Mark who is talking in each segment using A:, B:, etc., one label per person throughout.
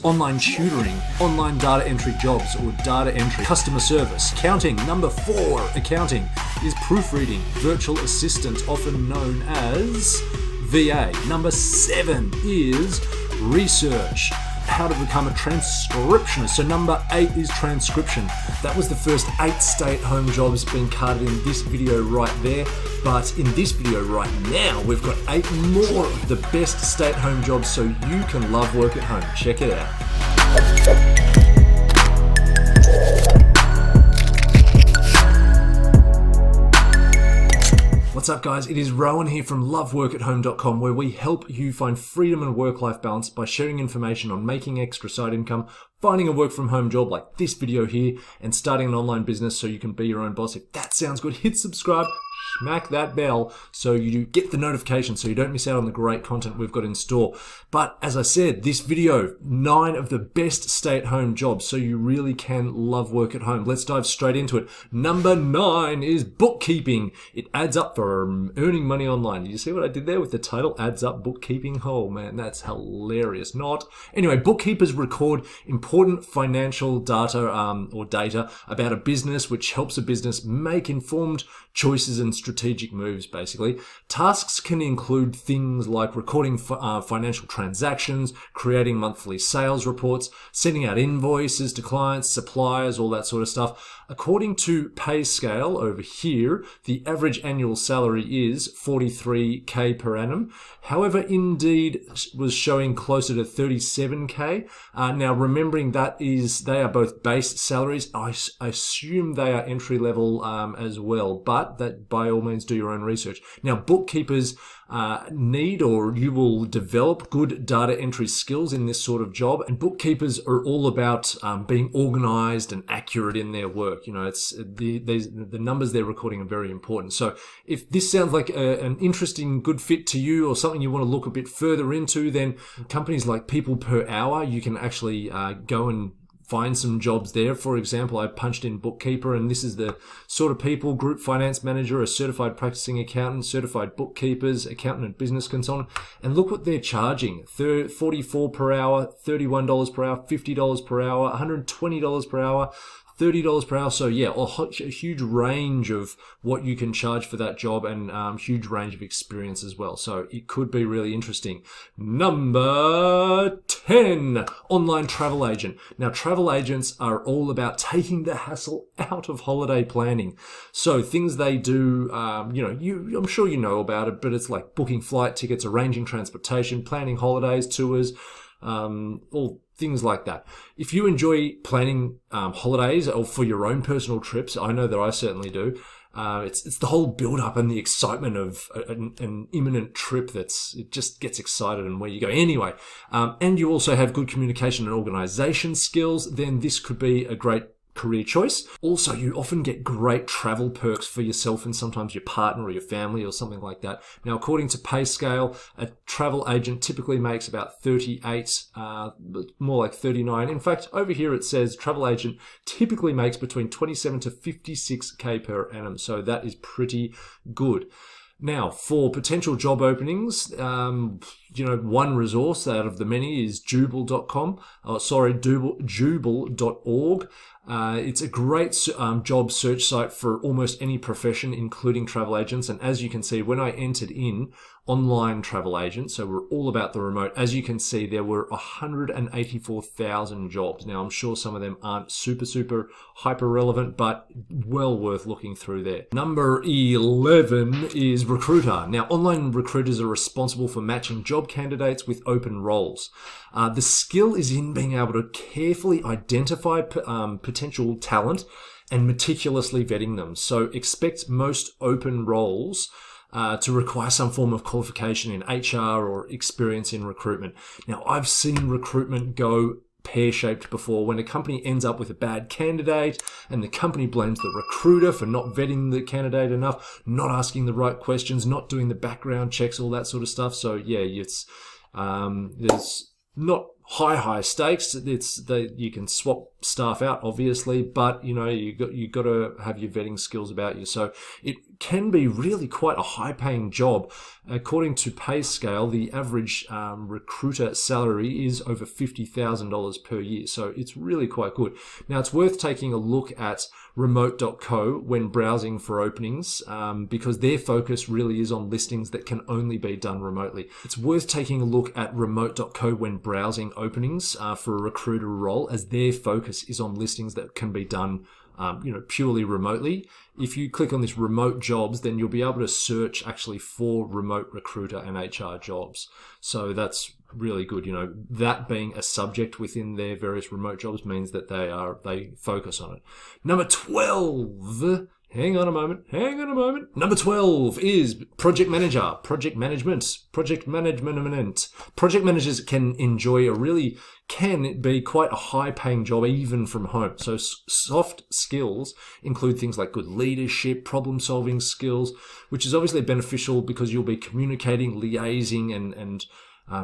A: online tutoring, online data entry jobs or data entry, customer service, accounting. Number 4, accounting, is proofreading, virtual assistant, often known as VA. Number 7 is research, how to become a transcriptionist. So number 8 is transcription. That was the first 8 stay-at-home jobs being carded in this video right there. But in this video right now, we've got 8 more of the best stay-at-home jobs so you can love work at home. Check it out. What's up guys, it is Rowan here from LoveWorkAtHome.com, where we help you find freedom and work-life balance by sharing information on making extra side income, finding a work-from-home job like this video here, and starting an online business so you can be your own boss. If that sounds good, hit subscribe, smack that bell so you get the notification so you don't miss out on the great content we've got in store. But as I said, this video, 9 of the best stay-at-home jobs so you really can love work at home. Let's dive straight into it. Number 9 is bookkeeping. It adds up for earning money online. Did you see what I did there with the title? Adds up bookkeeping. Oh man, that's hilarious. Not. Anyway, bookkeepers record important financial data or data about a business, which helps a business make informed choices and strategic moves, basically. Tasks can include things like recording financial transactions, creating monthly sales reports, sending out invoices to clients, suppliers, all that sort of stuff. According to pay scale over here, the average annual salary is $43K per annum. However, Indeed was showing closer to $37K. Now, remembering that they are both base salaries, I assume they are entry level as well, but that by all means do your own research. Now, bookkeepers need, or you will develop, good data entry skills in this sort of job, and bookkeepers are all about being organized and accurate in their work. You know, it's the numbers they're recording are very important. So if this sounds like an interesting, good fit to you, or something you want to look a bit further into, then companies like People Per Hour, you can actually go and find some jobs there. For example, I punched in bookkeeper, and this is the sort of people: group finance manager, a certified practicing accountant, certified bookkeepers, accountant and business consultant. And look what they're charging: $44 per hour, $31 per hour, $50 per hour, $120 per hour, $30 per hour. So yeah, a huge range of what you can charge for that job, and huge range of experience as well. So it could be really interesting. Number 10, online travel agent. Now, travel agents are all about taking the hassle out of holiday planning. So things they do, I'm sure you know about it, but it's like booking flight tickets, arranging transportation, planning holidays, tours, all things like that. If you enjoy planning holidays or for your own personal trips, I know that I certainly do. It's the whole build-up and the excitement of an imminent trip it just gets excited and where you go. Anyway, and you also have good communication and organization skills, then this could be a great career choice. Also, you often get great travel perks for yourself and sometimes your partner or your family or something like that. Now, according to pay scale, a travel agent typically makes about 38, more like 39. In fact, over here it says travel agent typically makes between 27 to 56K per annum. So that is pretty good. Now, for potential job openings, one resource out of the many is Jubal.com. Jubal.org. It's a great job search site for almost any profession, including travel agents. And as you can see, when I entered in online travel agent, so we're all about the remote, as you can see, there were 184,000 jobs. Now, I'm sure some of them aren't super hyper relevant, but well worth looking through there. Number 11 is recruiter. Now, online recruiters are responsible for matching job candidates with open roles. The skill is in being able to carefully identify potential talent and meticulously vetting them. So expect most open roles to require some form of qualification in HR or experience in recruitment. Now, I've seen recruitment go pear-shaped before, when a company ends up with a bad candidate and the company blames the recruiter for not vetting the candidate enough, not asking the right questions, not doing the background checks, all that sort of stuff. So yeah, it's there's not high stakes. You can swap staff out, obviously, but you got to have your vetting skills about you. So it can be really quite a high-paying job. According to PayScale, the average recruiter salary is over $50,000 per year. So it's really quite good. Now, it's worth taking a look at remote.co when browsing for openings, because their focus really is on listings that can only be done remotely. It's worth taking a look at remote.co when browsing openings for a recruiter role, as their focus is on listings that can be done purely remotely. If you click on this remote jobs, then you'll be able to search actually for remote recruiter and HR jobs. So that's really good. That being a subject within their various remote jobs means that they focus on it. Number 12. Hang on a moment. Number 12 is project manager, project management. Project managers can be quite a high-paying job even from home. So soft skills include things like good leadership, problem-solving skills, which is obviously beneficial because you'll be communicating, liaising, and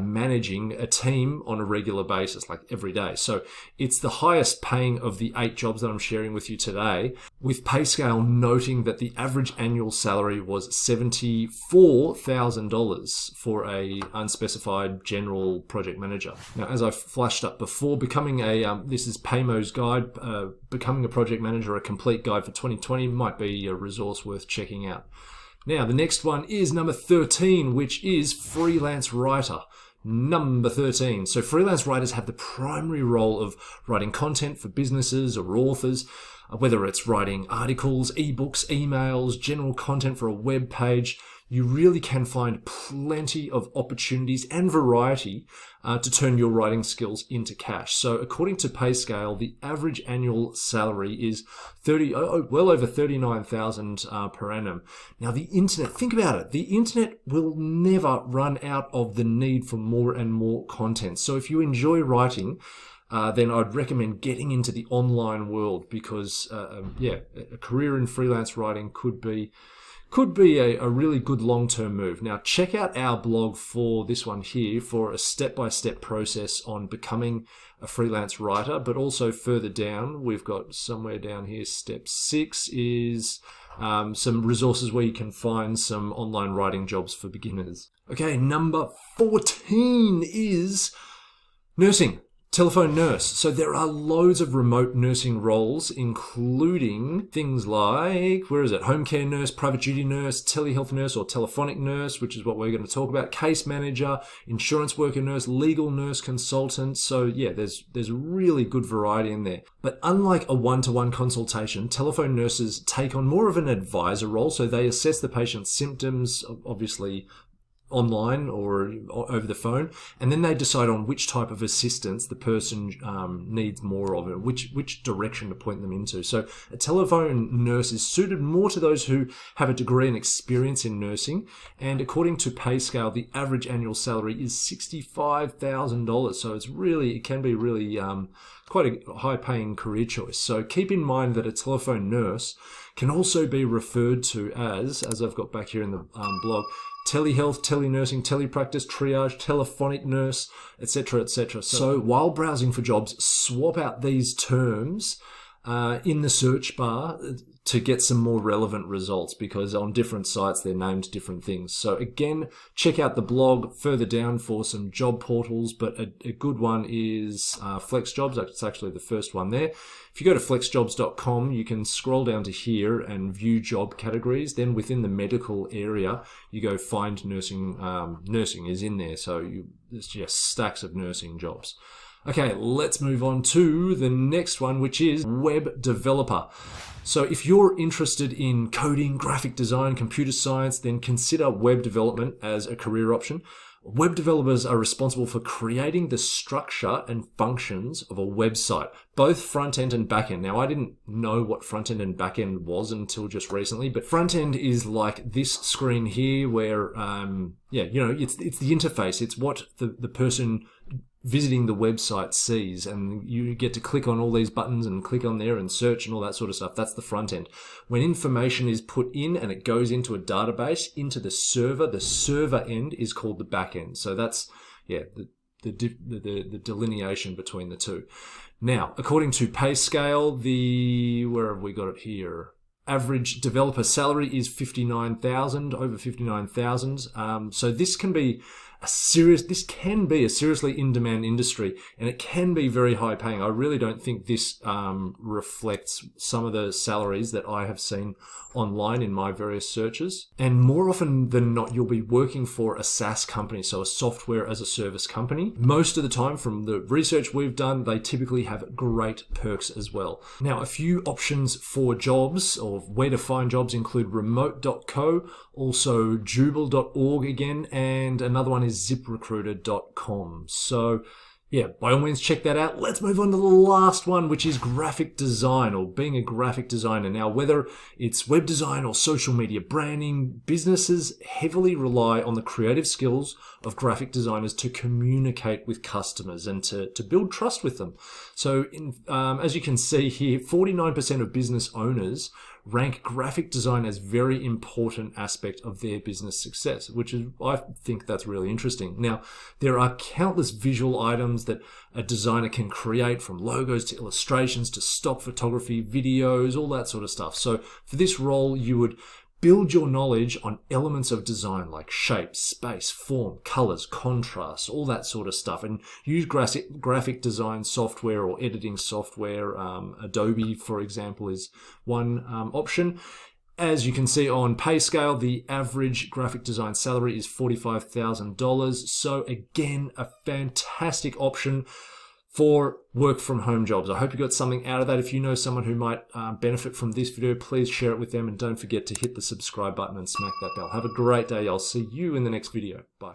A: managing a team on a regular basis, like every day. So it's the highest paying of the 8 jobs that I'm sharing with you today, with PayScale noting that the average annual salary was $74,000 for a unspecified general project manager. Now, as I flashed up before, this is Paymo's guide, becoming a project manager, a complete guide for 2020, might be a resource worth checking out. Now, the next one is number 13, which is freelance writer. Number 13. So freelance writers have the primary role of writing content for businesses or authors, whether it's writing articles, ebooks, emails, general content for a web page. You really can find plenty of opportunities and variety to turn your writing skills into cash. So according to PayScale, the average annual salary is well over $39,000 per annum. Now, the internet, think about it. The internet will never run out of the need for more and more content. So if you enjoy writing, then I'd recommend getting into the online world, because a career in freelance writing could be a really good long-term move. Now, check out our blog for this one here for a step-by-step process on becoming a freelance writer, but also further down, we've got somewhere down here, step 6 is some resources where you can find some online writing jobs for beginners. Okay, number 14 is nursing. Telephone nurse. So there are loads of remote nursing roles, including things like, home care nurse, private duty nurse, telehealth nurse or telephonic nurse, which is what we're going to talk about, case manager, insurance worker nurse, legal nurse consultant. So yeah, there's really good variety in there. But unlike a one-to-one consultation, telephone nurses take on more of an advisor role. So they assess the patient's symptoms, obviously online or over the phone, and then they decide on which type of assistance the person needs more of, and which direction to point them into. So a telephone nurse is suited more to those who have a degree and experience in nursing, and according to PayScale, the average annual salary is $65,000. So it can be really quite a high-paying career choice. So keep in mind that a telephone nurse can also be referred to as I've got back here in the blog, telehealth, telenursing, telepractice, triage, telephonic nurse, etc., etc. So while browsing for jobs, swap out these terms in the search bar to get some more relevant results, because on different sites they're named different things. So again, check out the blog further down for some job portals, but a good one is FlexJobs. That's actually the first one there. If you go to flexjobs.com, you can scroll down to here and view job categories. Then within the medical area, you go find nursing. Nursing is in there, so there's just stacks of nursing jobs. Okay, let's move on to the next one, which is web developer. So if you're interested in coding, graphic design, computer science, then consider web development as a career option. Web developers are responsible for creating the structure and functions of a website, both front-end and back-end. Now, I didn't know what front-end and back-end was until just recently, but front-end is like this screen here where, it's the interface. It's what the person visiting the website sees, and you get to click on all these buttons and click on there and search and all that sort of stuff. That's the front end. When information is put in and it goes into a database, into the server end is called the back end. So that's, the delineation between the two. Now, according to pay scale, where have we got it here? Average developer salary is $59,000, over $59,000. So this can be a seriously in-demand industry, and it can be very high paying. I really don't think this reflects some of the salaries that I have seen online in my various searches. And more often than not, you'll be working for a SaaS company, so a software as a service company. Most of the time, from the research we've done, they typically have great perks as well. Now, a few options for jobs or where to find jobs include remote.co, also jubal.org again, and another one is ziprecruiter.com. So yeah, by all means, check that out. Let's move on to the last one, which is graphic design, or being a graphic designer. Now, whether it's web design or social media branding, businesses heavily rely on the creative skills of graphic designers to communicate with customers and to build trust with them. So as you can see here, 49% of business owners rank graphic design as very important aspect of their business success, which is, I think that's really interesting. Now, there are countless visual items that a designer can create, from logos to illustrations to stock photography, videos, all that sort of stuff. So for this role, you would build your knowledge on elements of design like shape, space, form, colors, contrast, all that sort of stuff, and use graphic design software or editing software. Adobe, for example, is one option. As you can see on pay scale, the average graphic design salary is $45,000. So again, a fantastic option for work from home jobs. I hope you got something out of that. If you know someone who might benefit from this video, please share it with them, and don't forget to hit the subscribe button and smack that bell. Have a great day. I'll see you in the next video. Bye.